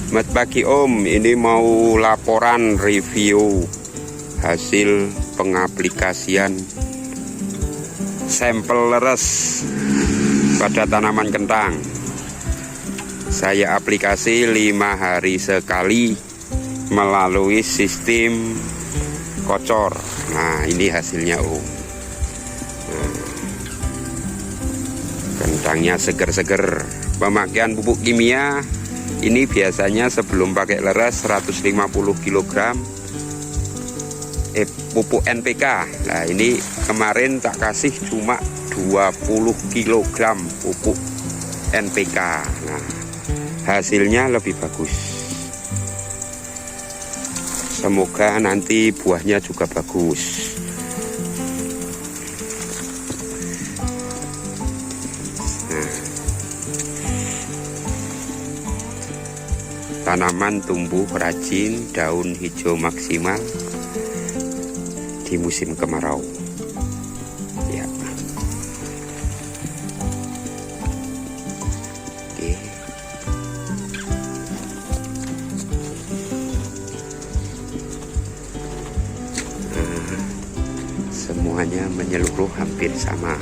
Selamat pagi Om, ini mau laporan review hasil pengaplikasian sampel leres pada tanaman kentang. Saya aplikasi 5 hari sekali melalui sistem kocor. Nah, ini hasilnya Om. Kentangnya seger-seger. Pemakaian pupuk kimia ini biasanya sebelum pakai leres 150 kg pupuk NPK. Nah, ini kemarin tak kasih cuma 20 kg pupuk NPK. Nah, hasilnya lebih bagus. Semoga nanti buahnya juga bagus. Tanaman tumbuh rajin, daun hijau maksimal di musim kemarau. Ya. Oke. Nah, semuanya menyeluruh hampir sama.